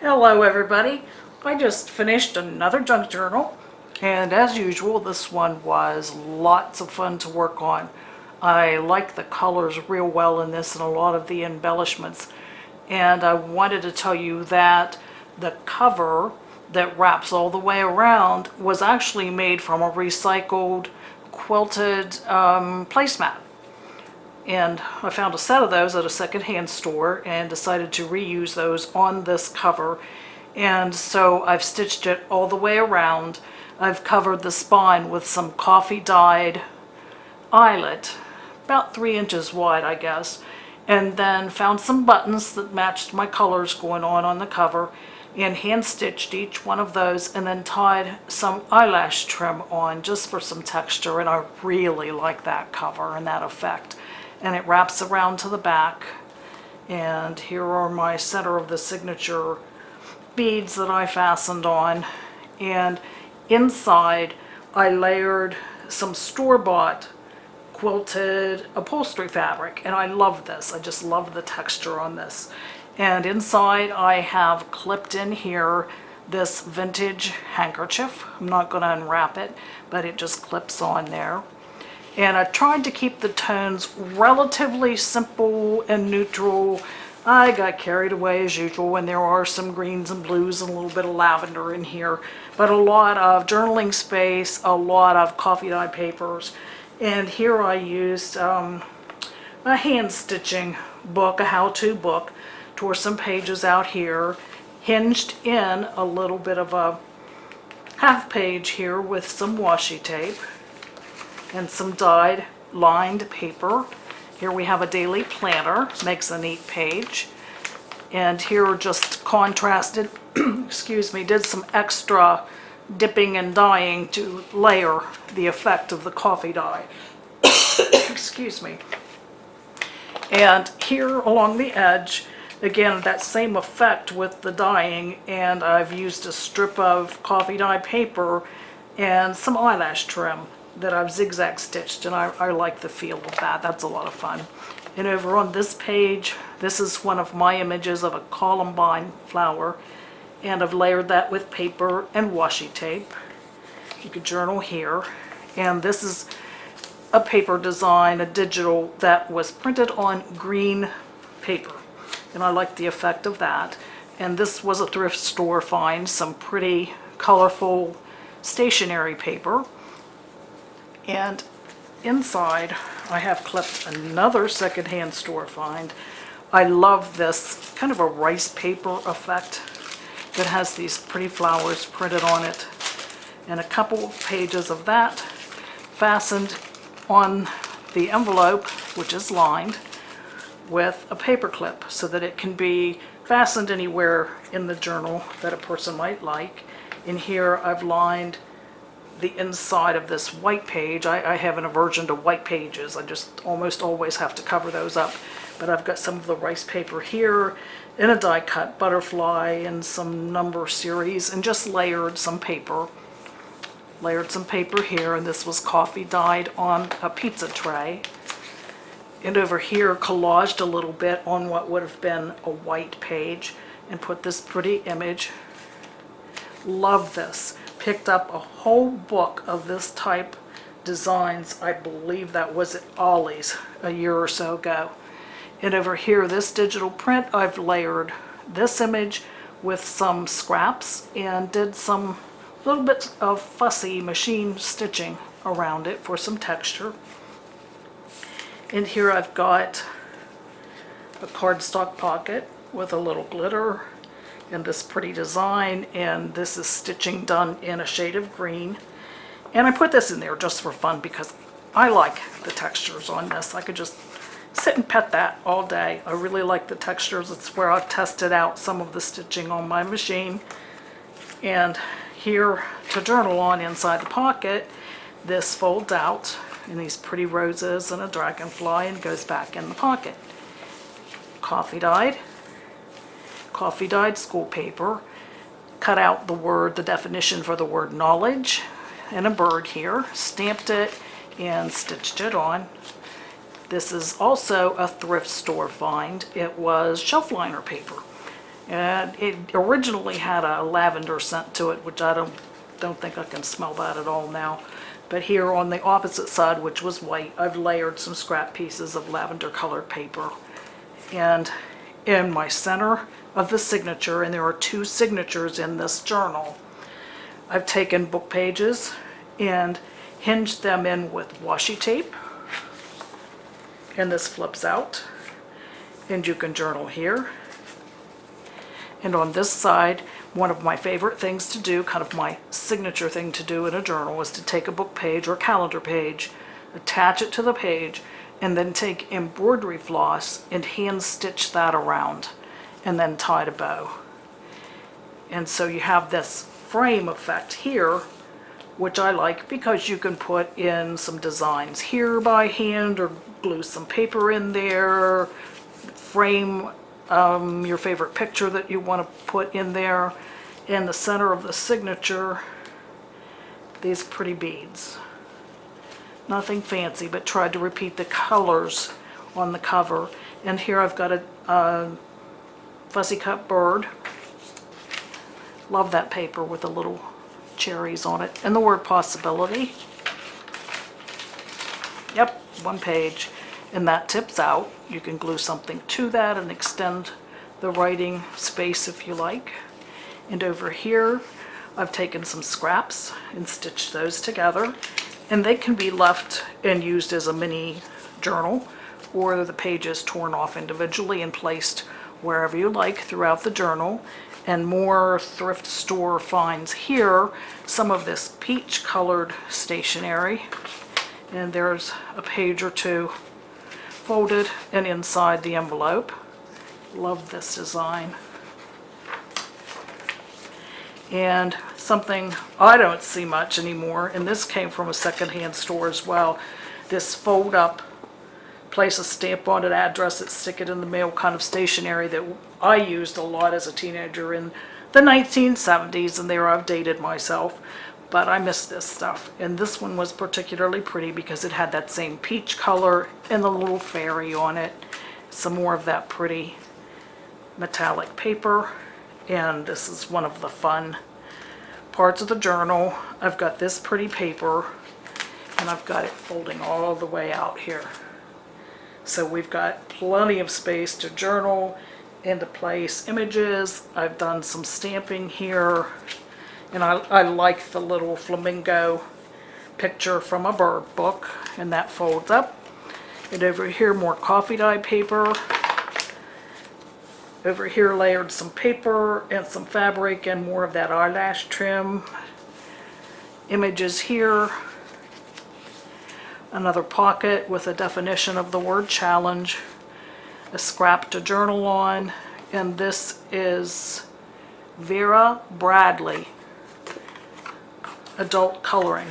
Hello everybody. I just finished another junk journal, and as usual this one was lots of fun to work on. I like the colors real well in this and a lot of the embellishments, and I wanted to tell you that the cover that wraps all the way around was actually made from a recycled quilted placemat. And I found a set of those at a secondhand store and decided to reuse those on this cover. And so I've stitched it all the way around. I've covered the spine with some coffee dyed eyelet, about 3 inches wide I guess, and then found some buttons that matched my colors going on the cover and hand stitched each one of those and then tied some eyelash trim on just for some texture, and I really like that cover and that effect. And it wraps around to the back, and here are my center of the signature beads that I fastened on, and inside I layered some store-bought quilted upholstery fabric, and I love this. I just love the texture on this. And inside I have clipped in here this vintage handkerchief. I'm not going to unwrap it, but it just clips on there. And I tried to keep the tones relatively simple and neutral. I got carried away as usual, and there are some greens and blues and a little bit of lavender in here, but a lot of journaling space, a lot of coffee dye papers. And here I used a hand stitching book, a how-to book, tore some pages out here, hinged in a little bit of a half page here with some washi tape and some dyed lined paper. Here we have a daily planner, makes a neat page. And here just contrasted, excuse me, did some extra dipping and dyeing to layer the effect of the coffee dye. Excuse me. And here along the edge, again, that same effect with the dyeing, and I've used a strip of coffee dye paper and some eyelash trim that I've zigzag stitched, and I like the feel of that. That's a lot of fun. And over on this page, this is one of my images of a columbine flower, and I've layered that with paper and washi tape. You could journal here. And this is a paper design, a digital, that was printed on green paper, and I like the effect of that. And this was a thrift store find, some pretty colorful stationery paper. And inside I have clipped another secondhand store find. I love this kind of a rice paper effect that has these pretty flowers printed on it, and a couple of pages of that fastened on the envelope, which is lined, with a paper clip so that it can be fastened anywhere in the journal that a person might like. In here I've lined the inside of this white page. I have an aversion to white pages. I just almost always have to cover those up. But I've got some of the rice paper here in a die cut butterfly and some number series, and just layered some paper. Layered some paper here, and this was coffee dyed on a pizza tray. And over here collaged a little bit on what would have been a white page and put this pretty image. Love this. Picked up a whole book of this type designs. I believe that was at Ollie's a year or so ago. And over here, this digital print, I've layered this image with some scraps and did some little bits of fussy machine stitching around it for some texture. And here I've got a cardstock pocket with a little glitter and this pretty design, and this is stitching done in a shade of green. And I put this in there just for fun because I like the textures on this. I could just sit and pet that all day. I really like the textures. It's where I've tested out some of the stitching on my machine. And here to journal on inside the pocket, this folds out in these pretty roses and a dragonfly and goes back in the pocket. Coffee dyed school paper, cut out the definition for the word knowledge and a bird here, stamped it and stitched it on. This is also a thrift store find. It was shelf liner paper, And it originally had a lavender scent to it, which I don't think I can smell that at all now. But here on the opposite side, which was white, I've layered some scrap pieces of lavender colored paper. And in my center of the signature, and there are 2 signatures in this journal, I've taken book pages and hinged them in with washi tape. And this flips out, and you can journal here. And on this side, one of my favorite things to do, kind of my signature thing to do in a journal, is to take a book page or calendar page, attach it to the page, and then take embroidery floss and hand stitch that around, and then tie a bow. And so you have this frame effect here, which I like because you can put in some designs here by hand or glue some paper in there, frame your favorite picture that you want to put in there. In the center of the signature, these pretty beads. Nothing fancy, but tried to repeat the colors on the cover. And here I've got a fussy cut bird. Love that paper with the little cherries on it. And the word possibility. Yep, 1 page. And that tips out. You can glue something to that and extend the writing space if you like. And over here, I've taken some scraps and stitched those together. And they can be left and used as a mini journal, or the pages torn off individually and placed wherever you like throughout the journal. And more thrift store finds here, some of this peach colored stationery. And there's a page or 2 folded and inside the envelope. Love this design. And something I don't see much anymore, and this came from a secondhand store as well, this fold up, place a stamp on it, address it, stick it in the mail kind of stationery that I used a lot as a teenager in the 1970s, and there I've dated myself. But I miss this stuff. And this one was particularly pretty because it had that same peach color and the little fairy on it. Some more of that pretty metallic paper. And this is one of the fun parts of the journal. I've got this pretty paper, and I've got it folding all the way out here. So we've got plenty of space to journal and to place images. I've done some stamping here. And I like the little flamingo picture from a bird book, and that folds up. And over here, more coffee dye paper. Over here, layered some paper and some fabric and more of that eyelash trim. Images here. Another pocket with a definition of the word challenge. A scrap to journal on. And this is Vera Bradley adult coloring,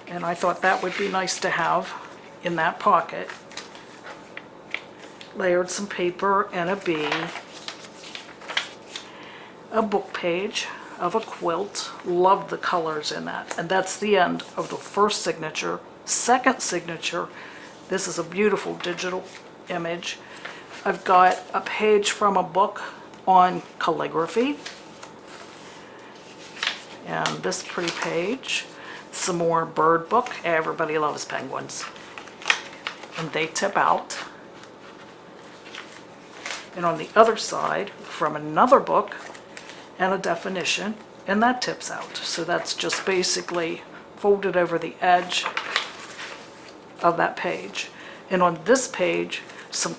and I thought that would be nice to have in that pocket. Layered some paper and a bee, a book page of a quilt. Love the colors in that. And that's the end of the first signature. Second signature, this is a beautiful digital image. I've got a page from a book on calligraphy. And this pretty page, some more bird book. Everybody loves penguins. And they tip out. And on the other side, from another book, and a definition, and that tips out. So that's just basically folded over the edge of that page. And on this page, some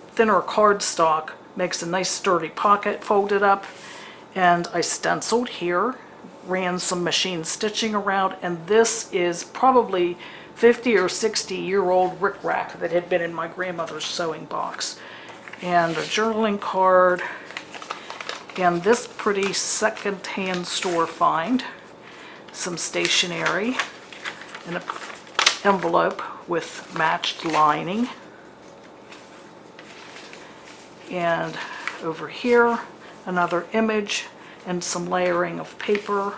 thinner cardstock makes a nice sturdy pocket folded up. And I stenciled here. Ran some machine stitching around, and this is probably 50 or 60-year-old rickrack that had been in my grandmother's sewing box. And a journaling card, and this pretty second-hand store find, some stationery, and an envelope with matched lining. And over here, another image and some layering of paper,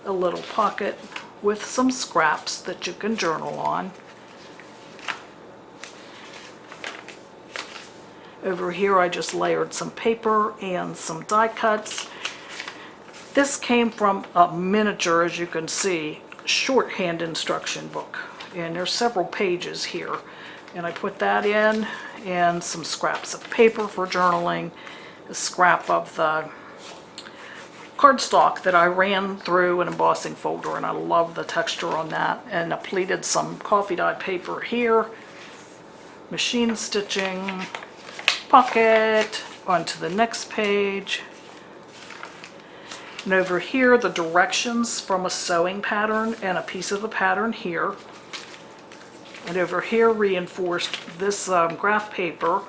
a little pocket with some scraps that you can journal on. Over here I just layered some paper and some die cuts. This came from a miniature, as you can see, shorthand instruction book. And there's several pages here. And I put that in, and some scraps of paper for journaling, a scrap of the cardstock that I ran through an embossing folder, and I love the texture on that. And I pleated some coffee dye paper here, machine stitching, pocket, onto the next page. And over here, the directions from a sewing pattern and a piece of the pattern here. And over here, reinforced this graph paper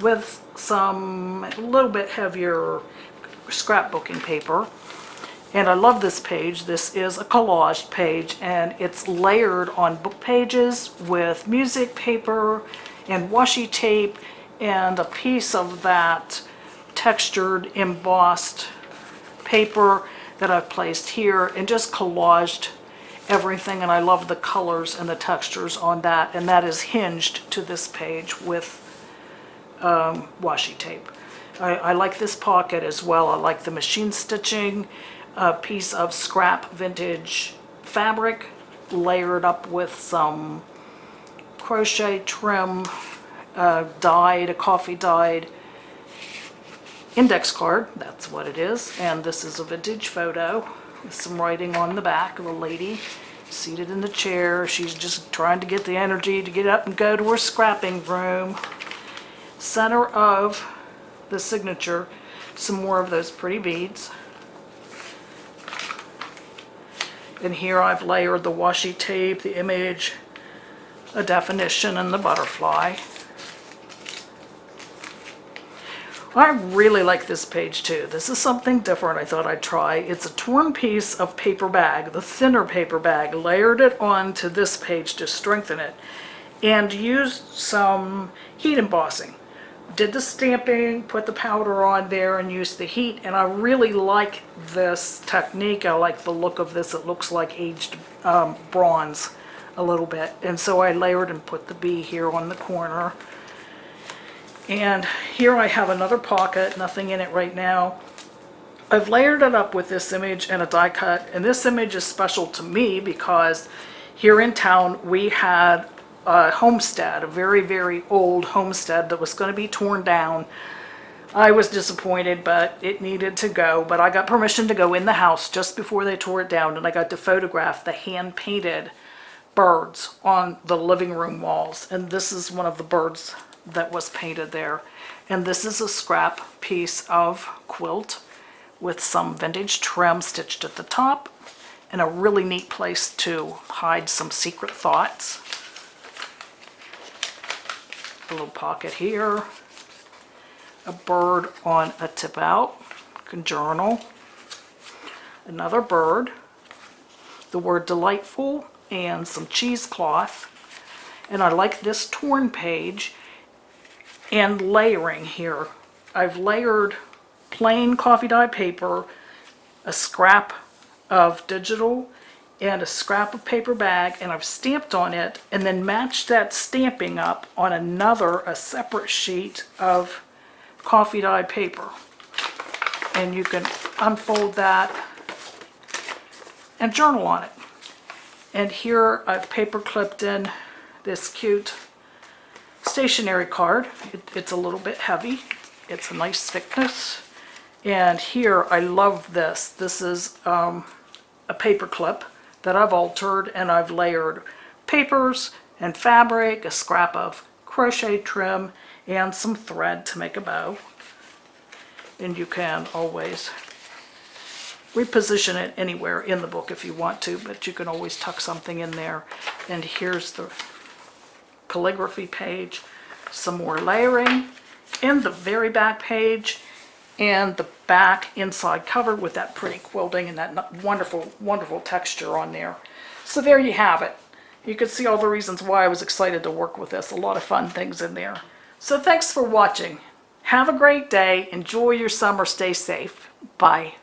with some a little bit heavier scrapbooking paper. And I love this page. This is a collage page, and it's layered on book pages with music paper and washi tape and a piece of that textured embossed paper that I've placed here, and just collaged everything. And I love the colors and the textures on that, and that is hinged to this page with washi tape. I like this pocket as well. I like the machine stitching, a piece of scrap vintage fabric layered up with some crochet trim, dyed, a coffee dyed index card, that's what it is. And this is a vintage photo with some writing on the back of a lady seated in the chair. She's just trying to get the energy to get up and go to her scrapping room. Center of the signature, some more of those pretty beads. And here I've layered the washi tape, the image, a definition, and the butterfly. I really like this page too. This is something different I thought I'd try. It's a torn piece of paper bag, the thinner paper bag, layered it onto this page to strengthen it, and used some heat embossing. Did the stamping, put the powder on there, and used the heat, and I really like this technique. I like the look of this. It looks like aged bronze a little bit, and so I layered and put the bee here on the corner. And here I have another pocket, nothing in it right now. I've layered it up with this image and a die cut, and this image is special to me because here in town we had a homestead, a very, very old homestead that was going to be torn down. I was disappointed, but it needed to go. But I got permission to go in the house just before they tore it down, and I got to photograph the hand-painted birds on the living room walls. And this is one of the birds that was painted there. And this is a scrap piece of quilt with some vintage trim stitched at the top, and a really neat place to hide some secret thoughts. A little pocket here, a bird on a tip out, can journal, another bird, the word delightful, and some cheesecloth. And I like this torn page and layering here. I've layered plain coffee dye paper, a scrap of digital, and a scrap of paper bag, and I've stamped on it, and then matched that stamping up on a separate sheet of coffee dye paper. And you can unfold that and journal on it. And here I've paper clipped in this cute stationery card. It's a little bit heavy. It's a nice thickness. And here I love this. This is a paper clip that I've altered, and I've layered papers and fabric, a scrap of crochet trim, and some thread to make a bow. And you can always reposition it anywhere in the book if you want to, but you can always tuck something in there. And here's the calligraphy page, some more layering in the very back page, and the back inside covered with that pretty quilting and that wonderful, wonderful texture on there. So there you have it. You can see all the reasons why I was excited to work with this. A lot of fun things in there. So thanks for watching. Have a great day. Enjoy your summer. Stay safe. Bye.